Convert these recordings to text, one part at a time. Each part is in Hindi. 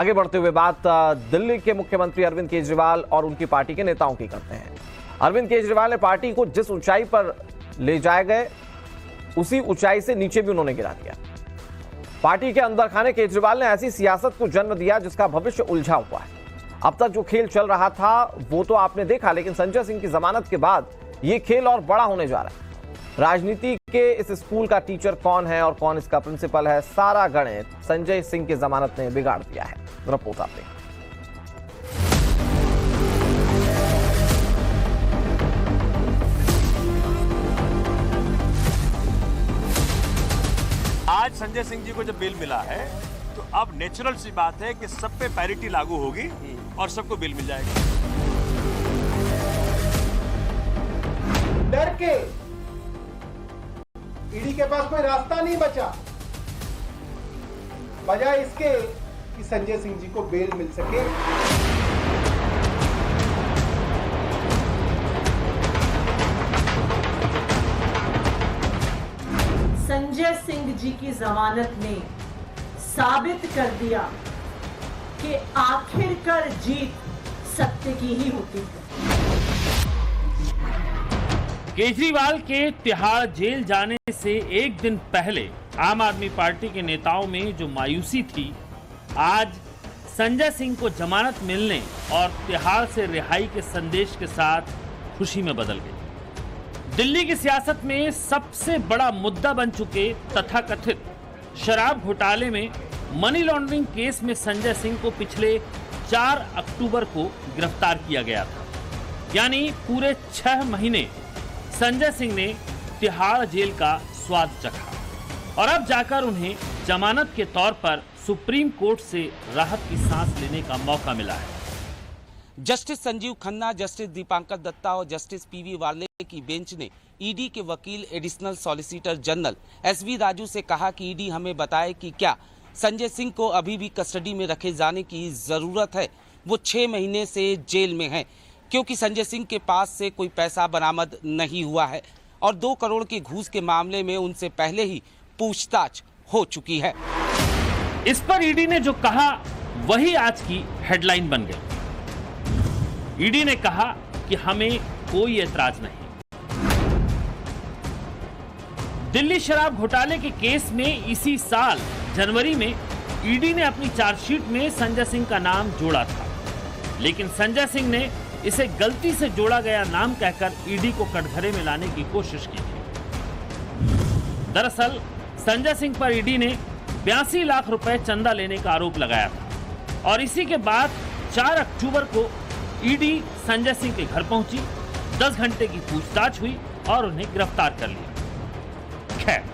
आगे बढ़ते हुए बात दिल्ली के मुख्यमंत्री अरविंद केजरीवाल और उनकी पार्टी के नेताओं की करते हैं। अरविंद केजरीवाल ने पार्टी को जिस ऊंचाई पर ले जाए गए उसी ऊंचाई से नीचे भी उन्होंने गिरा दिया। पार्टी के अंदर खाने केजरीवाल ने ऐसी सियासत को जन्म दिया जिसका भविष्य उलझा हुआ है। अब तक जो खेल चल रहा था वो तो आपने देखा, लेकिन संजय सिंह की जमानत के बाद ये खेल और बड़ा होने जा रहा है। राजनीति के इस स्कूल का टीचर कौन है और कौन इसका प्रिंसिपल है, सारा गणित संजय सिंह की जमानत ने बिगाड़ दिया है। रिपोर्ट आप देखें। आज संजय सिंह जी को जब बेल मिला है तो अब नेचुरल सी बात है कि सब पे पैरिटी लागू होगी और सबको बेल मिल जाएगी। डर के ईडी के पास कोई रास्ता नहीं बचा, बजाय इसके कि संजय सिंह जी को बेल मिल सके। संजय सिंह जी की जमानत ने साबित कर दिया कि आखिरकार जीत सत्य की ही होती है। केजरीवाल के तिहाड़ जेल जाने से एक दिन पहले आम आदमी पार्टी के नेताओं में जो मायूसी थी, आज संजय सिंह को जमानत मिलने और तिहाड़ से रिहाई के संदेश के साथ खुशी में बदल गई। दिल्ली की सियासत में सबसे बड़ा मुद्दा बन चुके तथाकथित शराब घोटाले में मनी लॉन्ड्रिंग केस में संजय सिंह को पिछले 4 अक्टूबर को गिरफ्तार किया गया था। यानी पूरे 6 महीने संजय सिंह ने तिहाड़ जेल का स्वाद चखा और अब जाकर उन्हें जमानत के तौर पर सुप्रीम कोर्ट से राहत की सांस लेने का मौका मिला है। जस्टिस संजीव खन्ना, जस्टिस दीपांकर दत्ता और जस्टिस पीवी वाले की बेंच ने ईडी के वकील additional solicitor general SV Raju से कहा कि ईडी हमें बताए कि क्या संजय सिंह को अभी भी कस्टडी में रखे जाने की जरूरत है। वो 6 महीने से जेल में हैं क्योंकि संजय सिंह के पास से कोई पैसा बरामद नहीं हुआ है और 2 करोड़ के घूस के मामले में उनसे पहले ही पूछताछ हो चुकी है। इस पर ईडी ने जो कहा वही आज की हेडलाइन बन गई। ईडी ने कहा कि हमें कोई ऐतराज नहीं। दिल्ली शराब घोटाले के केस में इसी साल जनवरी में ईडी ने अपनी चार्जशीट में संजय सिंह का नाम जोड़ा था, लेकिन संजय सिंह ने इसे गलती से जोड़ा गया नाम कहकर ईडी को कटघरे में लाने की कोशिश की थी। दरअसल संजय सिंह पर ईडी ने 82 लाख रुपए चंदा लेने का आरोप लगाया था और इसी के बाद 4 अक्टूबर को ईडी संजय सिंह के घर पहुंची, 10 घंटे की पूछताछ हुई और उन्हें गिरफ्तार कर लिया। खैर,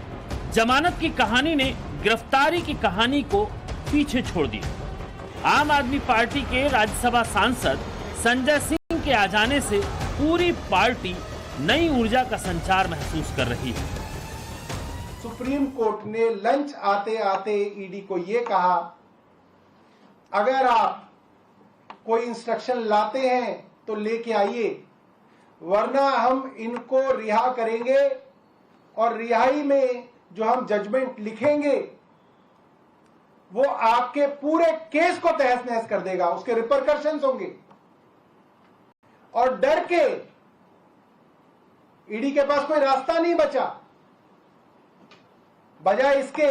जमानत की कहानी ने गिरफ्तारी की कहानी को पीछे छोड़ दिया। आम आदमी पार्टी के राज्यसभा सांसद संजय सिंह के आ जाने से पूरी पार्टी नई ऊर्जा का संचार महसूस कर रही है। सुप्रीम कोर्ट ने लंच आते आते ईडी को यह कहा, अगर आप कोई इंस्ट्रक्शन लाते हैं तो लेके आइए, वरना हम इनको रिहा करेंगे और रिहाई में जो हम जजमेंट लिखेंगे वो आपके पूरे केस को तहस नहस कर देगा, उसके रिपरकशंस होंगे। और डर के ईडी के पास कोई रास्ता नहीं बचा, बजाय इसके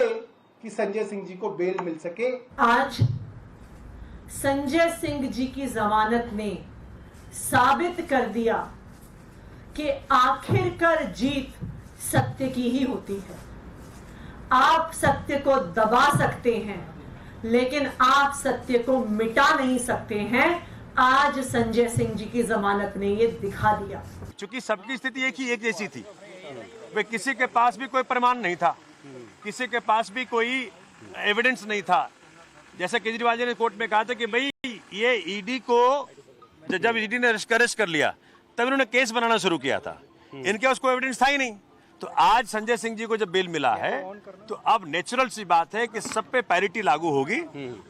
कि संजय सिंह जी को बेल मिल सके। आज संजय सिंह जी की जमानत ने साबित कर दिया कि आखिरकार जीत सत्य की ही होती है। आप सत्य को दबा सकते हैं, लेकिन आप सत्य को मिटा नहीं सकते हैं। आज संजय सिंह जी की जमानत ने ये दिखा दिया। चूंकि सबकी स्थिति एक जैसी थी, वे किसी के पास भी कोई प्रमाण नहीं था, किसी के पास भी कोई एविडेंस नहीं था। जैसे केजरीवाल जी ने कोर्ट में कहा था कि भाई ये ईडी को, जब ईडी ने अरेस्ट कर लिया तब इन्होंने केस बनाना शुरू किया था, इनके पास कोई एविडेंस था ही नहीं। तो आज संजय सिंह जी को जब बेल मिला है तो अब नेचुरल सी बात है कि सब पे पैरिटी लागू होगी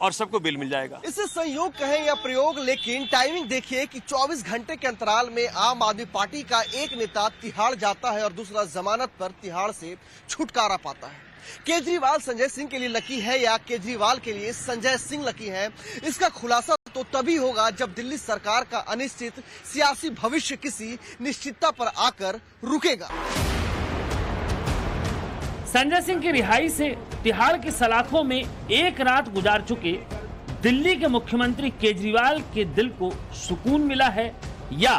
और सबको बेल मिल जाएगा। इसे संयोग कहे या प्रयोग, लेकिन टाइमिंग देखिए कि 24 घंटे के अंतराल में आम आदमी पार्टी का एक नेता तिहाड़ जाता है और दूसरा जमानत पर तिहाड़ से छुटकारा पाता है। केजरीवाल संजय सिंह के लिए लकी है या केजरीवाल के लिए संजय सिंह लकी है, इसका खुलासा तो तभी होगा जब दिल्ली सरकार का अनिश्चित सियासी भविष्य किसी निश्चितता पर आकर रुकेगा। संजय सिंह की रिहाई से तिहाड़ की सलाखों में एक रात गुजार चुके दिल्ली के मुख्यमंत्री केजरीवाल के दिल को सुकून मिला है या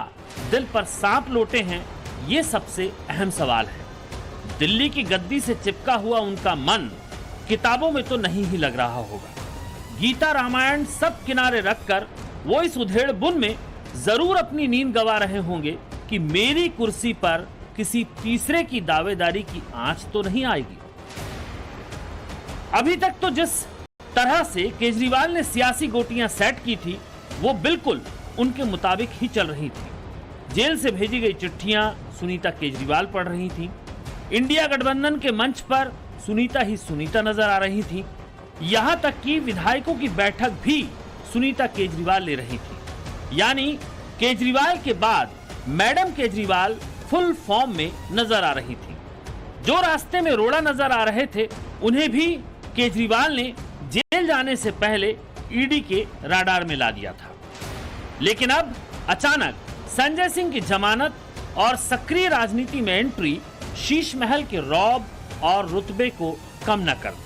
दिल पर सांप लौटे हैं, ये सबसे अहम सवाल है। दिल्ली की गद्दी से चिपका हुआ उनका मन किताबों में तो नहीं ही लग रहा होगा। गीता रामायण सब किनारे रखकर वो इस उधेड़ बुन में जरूर अपनी नींद गंवा रहे होंगे कि मेरी कुर्सी पर किसी तीसरे की दावेदारी की आंच तो नहीं आएगी। अभी तक तो जिस तरह से केजरीवाल ने सियासी गोटियां सेट की थी वो बिल्कुल उनके मुताबिक ही चल रही थी। जेल से भेजी गई चिट्ठियां सुनीता केजरीवाल पढ़ रही थी। इंडिया गठबंधन के मंच पर सुनीता ही सुनीता नजर आ रही थी। यहां तक कि विधायकों की बैठक भी सुनीता केजरीवाल ले रही थी। यानी केजरीवाल के बाद मैडम केजरीवाल फुल फॉर्म में नजर आ रही थी। जो रास्ते में रोड़ा नजर आ रहे थे उन्हें भी केजरीवाल ने जेल जाने से पहले ईडी के राडार में ला दिया था। लेकिन अब अचानक संजय सिंह की जमानत और सक्रिय राजनीति में एंट्री शीश महल के रौब और रुतबे को कम न कर दे।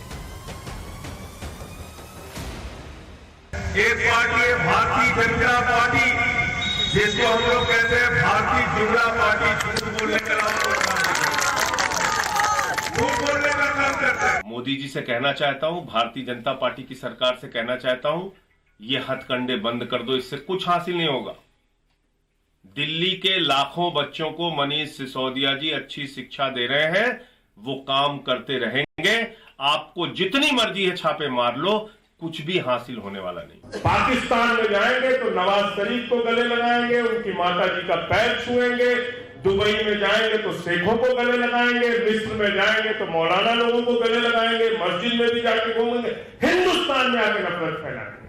एक पार्टी है भारतीय जनता पार्टी, जिसको हम लोग कहते हैं भारतीय जनता पार्टी, झूठ बोलने का काम करता है। मोदी जी से कहना चाहता हूं, भारतीय जनता पार्टी की सरकार से कहना चाहता हूं, ये हथकंडे बंद कर दो, इससे कुछ हासिल नहीं होगा। दिल्ली के लाखों बच्चों को मनीष सिसोदिया जी अच्छी शिक्षा दे रहे हैं, वो काम करते रहेंगे। आपको जितनी मर्जी है छापे मार लो, कुछ भी हासिल होने वाला नहीं। पाकिस्तान में जाएंगे तो नवाज शरीफ को गले लगाएंगे, उनकी माता जी का पैर छुएंगे। दुबई में जाएंगे तो शेखों को गले लगाएंगे, मिस्र में जाएंगे तो मौलाना लोगों को गले लगाएंगे, मस्जिद में भी जाके घूमेंगे, हिंदुस्तान में आके नफरत फैलाएंगे।